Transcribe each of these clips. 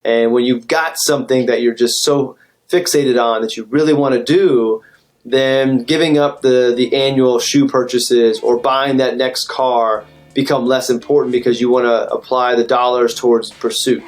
And when you've got something that you're just so fixated on that you really want to do, then giving up the annual shoe purchases or buying that next car become less important because you want to apply the dollars towards pursuit.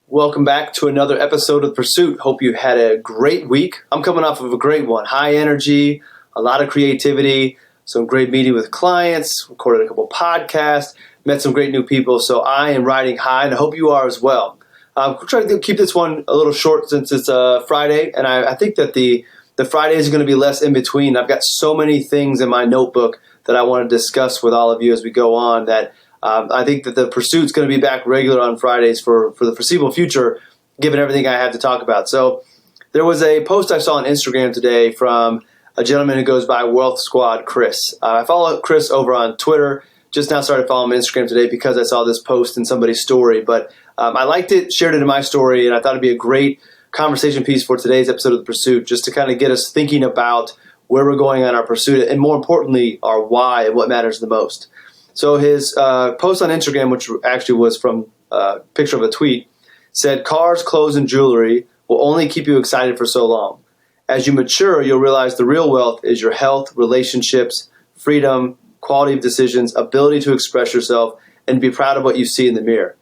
Welcome back to another episode of Pursuit. Hope you had a great week. I'm coming off of a great one. High energy, a lot of creativity, some great meeting with clients, recorded a couple podcasts, met some great new people. So I am riding high, and I hope you are as well. I'm trying to keep this one a little short since it's Friday, and I think that the Fridays are going to be less in between. I've got so many things in my notebook that I want to discuss with all of you as we go on that I think that the Pursuit's going to be back regular on Fridays for the foreseeable future, given everything I have to talk about. So there was a post I saw on Instagram today from a gentleman who goes by Wealth Squad Chris. I follow Chris over on Twitter. Just now started following him on Instagram today because I saw this post in somebody's story. But I liked it, shared it in my story, and I thought it'd be a great conversation piece for today's episode of The Pursuit, just to kind of get us thinking about where we're going on our pursuit, and more importantly, our why and what matters the most. So his post on Instagram, which actually was from a picture of a tweet, said, "Cars, clothes, and jewelry will only keep you excited for so long. As you mature, you'll realize the real wealth is your health, relationships, freedom, quality of decisions, ability to express yourself, and be proud of what you see in the mirror."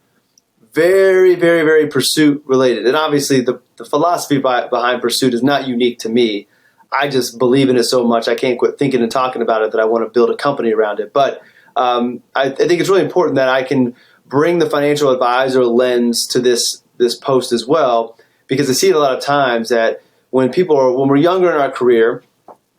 Very, very, very pursuit related. And obviously the philosophy behind pursuit is not unique to me. I just believe in it so much I can't quit thinking and talking about it that I want to build a company around it. But I think it's really important that I can bring the financial advisor lens to this post as well, because I see it a lot of times that when we're younger in our career,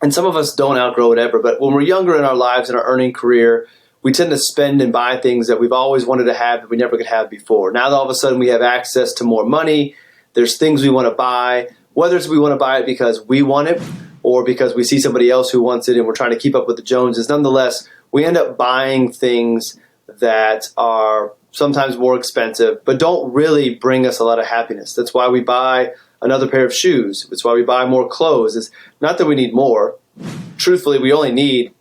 and some of us don't outgrow whatever, but when we're younger in our lives in our earning career, we tend to spend and buy things that we've always wanted to have that we never could have before. Now that all of a sudden we have access to more money, there's things we want to buy, whether it's we want to buy it because we want it or because we see somebody else who wants it and we're trying to keep up with the Joneses. Nonetheless, we end up buying things that are sometimes more expensive, but don't really bring us a lot of happiness. That's why we buy another pair of shoes. That's why we buy more clothes. It's not that we need more. Truthfully, we only need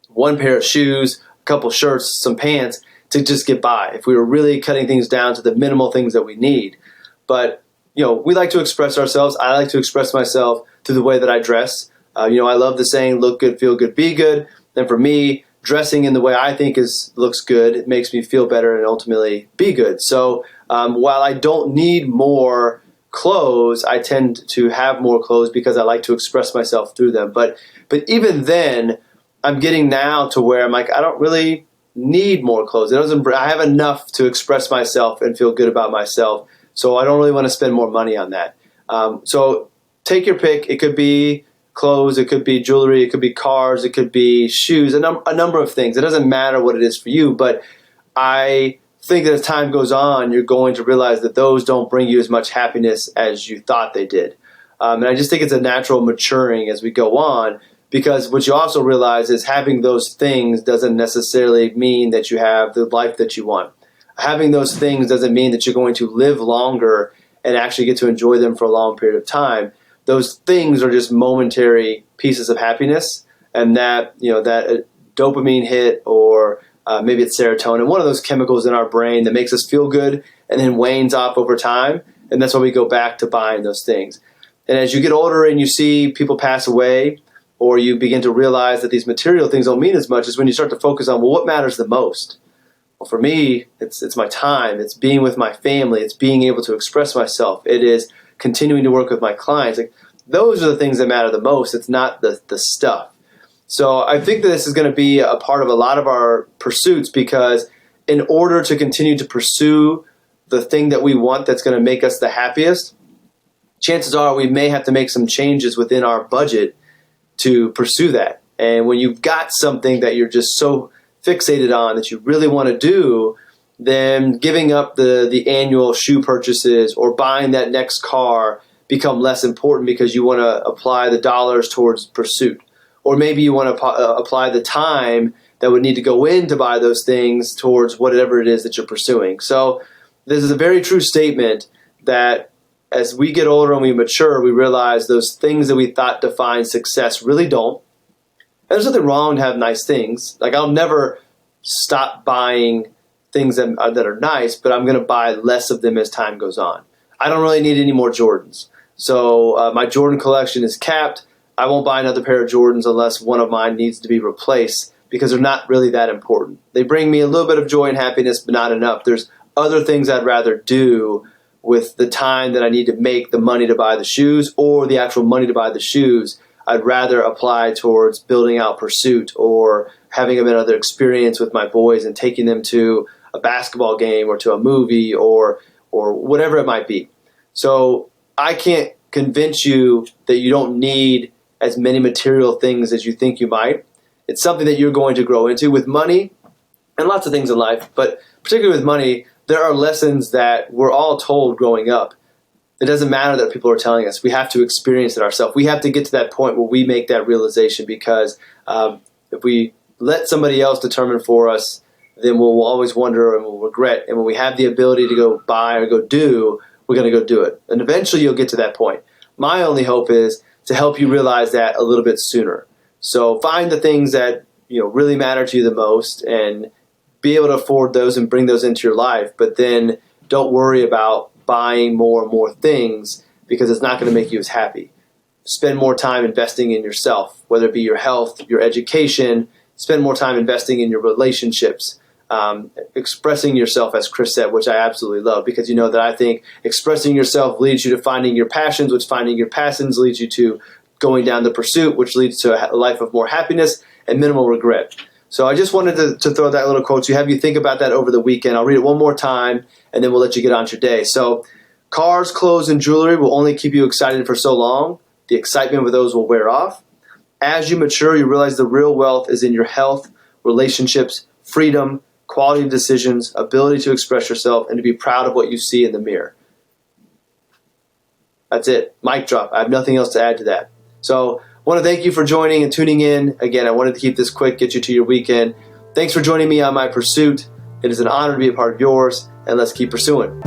one pair of shoes, a couple shirts, some pants to just get by if we were really cutting things down to the minimal things that we need. But, we like to express ourselves. I like to express myself through the way that I dress. I love the saying, look good, feel good, be good. And for me, dressing in the way I think looks good, it makes me feel better and ultimately be good. So while I don't need more clothes, I tend to have more clothes because I like to express myself through them. But even then, I'm getting now to where I'm like, I don't really need more clothes. I have enough to express myself and feel good about myself. So I don't really want to spend more money on that. So take your pick. It could be clothes, it could be jewelry, it could be cars, it could be shoes, a number of things. It doesn't matter what it is for you, but I think that as time goes on, you're going to realize that those don't bring you as much happiness as you thought they did. And I just think it's a natural maturing as we go on, because what you also realize is having those things doesn't necessarily mean that you have the life that you want. Having those things doesn't mean that you're going to live longer and actually get to enjoy them for a long period of time. Those things are just momentary pieces of happiness, and that dopamine hit, or maybe it's serotonin, one of those chemicals in our brain that makes us feel good and then wanes off over time, and that's why we go back to buying those things. And as you get older and you see people pass away, or you begin to realize that these material things don't mean as much, is when you start to focus on, well, what matters the most? Well, for me, it's my time, it's being with my family, it's being able to express myself, it is continuing to work with my clients. Like, those are the things that matter the most. It's not the stuff. So I think that this is going to be a part of a lot of our pursuits, because in order to continue to pursue the thing that we want that's going to make us the happiest, chances are we may have to make some changes within our budget to pursue that. And when you've got something that you're just so fixated on that you really want to do, then giving up the annual shoe purchases or buying that next car become less important because you want to apply the dollars towards pursuit. Or maybe you want to apply the time that would need to go in to buy those things towards whatever it is that you're pursuing. So this is a very true statement that as we get older and we mature, we realize those things that we thought defined success really don't. And there's nothing wrong to have nice things. Like, I'll never stop buying things that are nice, but I'm going to buy less of them as time goes on. I don't really need any more Jordans. So my Jordan collection is capped. I won't buy another pair of Jordans unless one of mine needs to be replaced, because they're not really that important. They bring me a little bit of joy and happiness, but not enough. There's other things I'd rather do with the time that I need to make the money to buy the shoes, or the actual money to buy the shoes. I'd rather apply towards building out Pursuit, or having another experience with my boys and taking them to a basketball game or to a movie or whatever it might be. So I can't convince you that you don't need as many material things as you think you might. It's something that you're going to grow into with money and lots of things in life, but particularly with money, there are lessons that we're all told growing up. It doesn't matter that people are telling us. We have to experience it ourselves. We have to get to that point where we make that realization, because if we let somebody else determine for us, then we'll always wonder and we'll regret. And when we have the ability to go buy or go do, we're going to go do it. And eventually you'll get to that point. My only hope is to help you realize that a little bit sooner. So find the things that really matter to you the most, and be able to afford those and bring those into your life. But then don't worry about buying more and more things, because it's not going to make you as happy. Spend more time investing in yourself, whether it be your health, your education. Spend more time investing in your relationships, expressing yourself, as Chris said, which I absolutely love, because that I think expressing yourself leads you to finding your passions, which finding your passions leads you to going down the pursuit, which leads to a life of more happiness and minimal regret. So I just wanted to throw that little quote to you, have you think about that over the weekend. I'll read it one more time, and then we'll let you get on to your day. So, cars, clothes, and jewelry will only keep you excited for so long. The excitement with those will wear off. As you mature, you realize the real wealth is in your health, relationships, freedom, quality of decisions, ability to express yourself, and to be proud of what you see in the mirror. That's it. Mic drop. I have nothing else to add to that. So I want to thank you for joining and tuning in. Again, I wanted to keep this quick, get you to your weekend. Thanks for joining me on my pursuit. It is an honor to be a part of yours, and let's keep pursuing.